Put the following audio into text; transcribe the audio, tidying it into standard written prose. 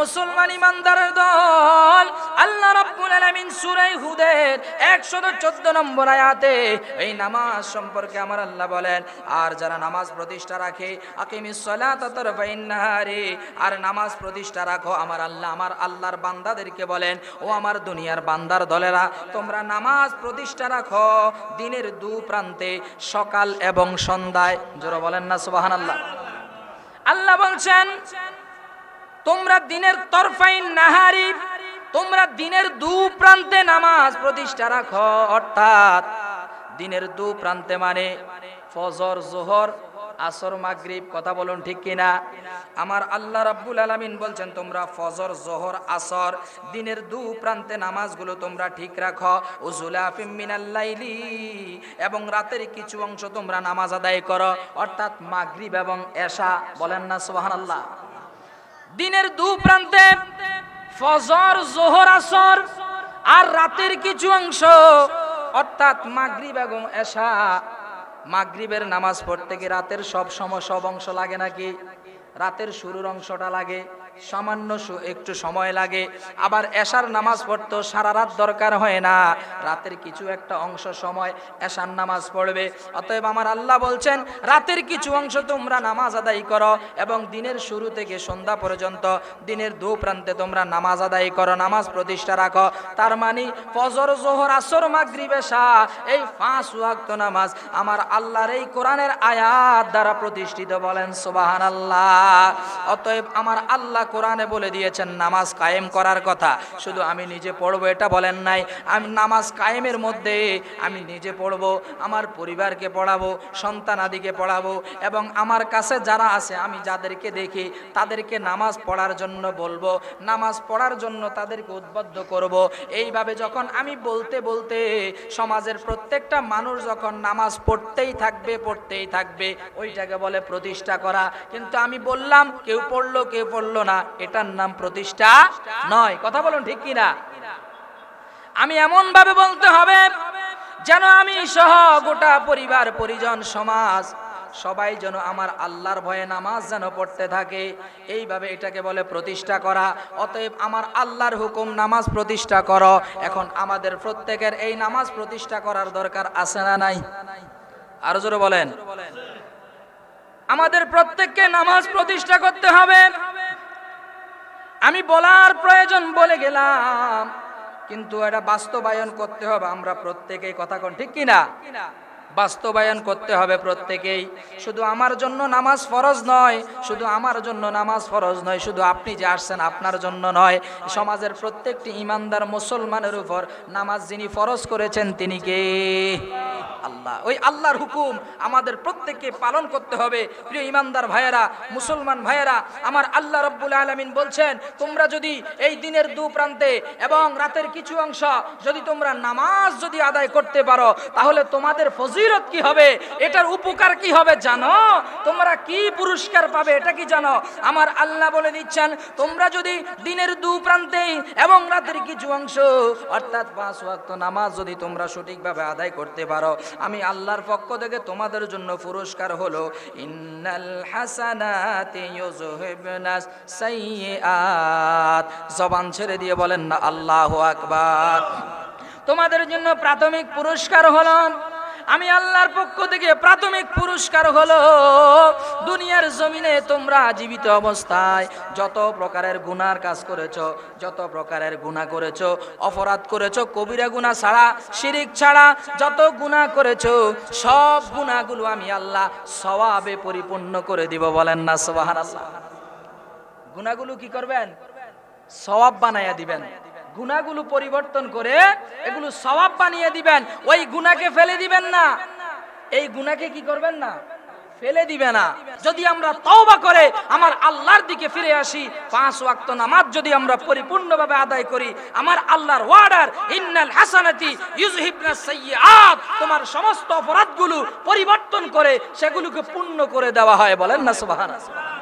মুসলমান ইমানদারের দল, আল্লাহ রাব্বুল আলামিন সূরা হুদের 114 নম্বর আয়াতে এই নামাজ সম্পর্কে আমার আল্লাহ বলেন, আর যারা নামাজ প্রতিষ্ঠা রাখে, আকিমিস সালাতা তারফাইন নাহারি, আর নামাজ প্রতিষ্ঠা রাখো, আমার আল্লাহর বান্দাদেরকে বলেন, ও আমার দুনিয়ার বান্দার দলেরা, তোমরা নামাজ প্রতিষ্ঠা রাখো দিনের দু প্রান্তে, সকাল এবং সন্ধ্যায়। জোরে বলেন না সুবহানাল্লাহ। আল্লাহ বলছেন তোমরা দিনের তরফাইন নাহারি, তোমরা দিনের দু প্রান্তে নামাজ প্রতিষ্ঠা রাখো। অর্থাৎ দিনের দু প্রান্তে মানে ফজর, যোহর, আসর, মাগরিব। কথা বলুন ঠিক কিনা? আমার আল্লাহ রাব্বুল আলামিন বলছেন তোমরা ফজর, যোহর, আসর দিনের দু প্রান্তে নামাজগুলো তোমরা ঠিক রাখো। উজুলাফিম মিনাল লাইলি, এবং রাতের কিছু অংশ তোমরা নামাজ আদায় করো, অর্থাৎ মাগরিব এবং এশা। বলেন না সুবহানাল্লাহ। দিনের দু প্রান্তে ফজর, যোহর, আসর, আর রাতের কিছু অংশ অর্থাৎ মাগরিব এবং এশা। মাগরিবের নামাজ পড়তে গিয়ে রাতের সব অংশ লাগে নাকি? রাতের শুরুর অংশটা লাগে, সামান্য একটু সময় লাগে। আবার এশার নামাজ পড়তে সারা রাত দরকার হয় না, রাতের কিছু একটা অংশ সময় এশার নামাজ পড়বে। অতএব আমার আল্লাহ বলছেন রাতের কিছু অংশ তোমরা নামাজ আদায় করো, এবং দিনের শুরু থেকে সন্ধ্যা পর্যন্ত দিনের দু প্রান্তে তোমরা নামাজ আদায় করো, নামাজ প্রতিষ্ঠা রাখো। তার মানে ফজর, যোহর, আসর, মাগরিব, এশা, এই 5 ওয়াক্ত নামাজ আমার আল্লাহর এই কোরআনের আয়াত দ্বারা প্রতিষ্ঠিত। বলেন সুবহানাল্লাহ। অতএব আমার আল্লাহ কোরআনে বলে দিয়েছেন নামাজ কায়েম করার কথা। শুধু আমি নিজে পড়বো এটা বলেন নাই, আমি নামাজ কায়েমের মধ্যে আমি নিজে পড়বো, আমার পরিবারকে পড়াবো, সন্তান আদিকে পড়াবো, এবং আমার কাছে যারা আছে আমি যাদেরকে দেখি তাদেরকে নামাজ পড়ার জন্য বলবো, নামাজ পড়ার জন্য তাদেরকে উদ্বুদ্ধ করব। এইভাবে যখন আমি বলতে বলতে সমাজের প্রত্যেকটা মানুষ যখন নামাজ পড়তেই থাকবে, ওইটাকে বলে প্রতিষ্ঠা করা। কিন্তু আমি বললাম কেউ পড়লো না, এটার নাম প্রতিষ্ঠা নয়। কথা বলুন ঠিক কিনা? আমি এমন ভাবে বলতে হবে যেন আমি সহ গোটা পরিবার, পরিজন, সমাজ সবাই যেন আমার আল্লাহর ভয়ে নামাজ যেন পড়তে থাকে। এইভাবে এটাকে বলে প্রতিষ্ঠা করা। অতএব আমার আল্লাহর হুকুম নামাজ প্রতিষ্ঠা করো। এখন আমাদের প্রত্যেকের এই নামাজ প্রতিষ্ঠা করার দরকার আছে না নাই? আরো জোরে বলেন। আমাদের প্রত্যেককে নামাজ প্রতিষ্ঠা করতে হবে। আমি বলার প্রয়োজন বলে গেলাম, কিন্তু এটা বাস্তবায়ন করতে হবে। আমরা প্রত্যেকেই, কথা কোন ঠিক কিনা, বাস্তবায়ন করতে হবে প্রত্যেকেই। শুধু আমার জন্য নামাজ ফরজ নয়, শুধু আমার জন্য নামাজ ফরজ নয়, শুধু আপনি যে আসছেন আপনার জন্য নয়, সমাজের প্রত্যেকটি ইমানদার মুসলমানের উপর নামাজ যিনি ফরজ করেছেন তিনি কে? আল্লাহ। ওই আল্লাহর হুকুম আমাদের প্রত্যেককে পালন করতে হবে। প্রিয় ইমানদার ভাইয়েরা, মুসলমান ভাইয়েরা, আমার আল্লাহ রাব্বুল আলামিন বলছেন তোমরা যদি এই দিনের দু প্রান্তে এবং রাতের কিছু অংশ যদি তোমরা নামাজ যদি আদায় করতে পারো, তাহলে তোমাদের ফজিলত কি হবে, এটার উপকার কি হবে জানো? তোমরা কি পুরস্কার পাবে এটা কি জানো? আমার আল্লাহ বলে দিচ্ছেন তোমরা যদি দিনের দু প্রান্তে এবং রাতের কিছু অংশ অর্থাৎ 5 ওয়াক্ত নামাজ যদি তোমরা সঠিকভাবে আদায় করতে পারো, আমি আল্লাহর পক্ষ থেকে তোমাদের জন্য পুরস্কার হলো ইন্নাল হাসানাতি ইউযহিবনাস সাইয়্যাত। জবান ছেড়ে দিয়ে বলেন না আল্লাহু আকবার। তোমাদের জন্য প্রাথমিক পুরস্কার হলো, আমি আল্লাহর পক্ষ থেকে প্রাথমিক পুরস্কার হলো দুনিয়ার জমিনে তোমরা জীবিত অবস্থায় যত প্রকারের গুনার কাজ করেছো, যত প্রকারের গুনাহ করেছো, অপরাধ করেছো, কবিরা গুনাহ ছাড়া, শিরিক ছাড়া যত গুনাহ করেছো, সব গুনাহগুলো আমি আল্লাহ সওয়াবে পরিপূর্ণ করে দিব। বলেন না সুবহানাল্লাহ। গুনাহগুলো কি করবেন? সওয়াব বানায়া দিবেন। গুনাহগুলো পরিবর্তন করে এগুলো সওয়াব বানিয়ে দিবেন। ওই গুনাহকে ফেলে দিবেন না, এই গুনাহকে কি করবেন না, ফেলে দিবে না। যদি আমরা তওবা করে আমার আল্লাহর দিকে ফিরে আসি, 5 ওয়াক্ত নামাজ যদি আমরা পরিপূর্ণভাবে আদায় করি, আমার আল্লাহর ওয়ার্ডার ইন্নাল হাসানাতি ইউযহিবনাস সাইয়্যাত, তোমার সমস্ত অপরাধগুলো পরিবর্তন করে সেগুলোকে পূর্ণ করে দেওয়া হয়। বলেন না সুবহানাল্লাহ।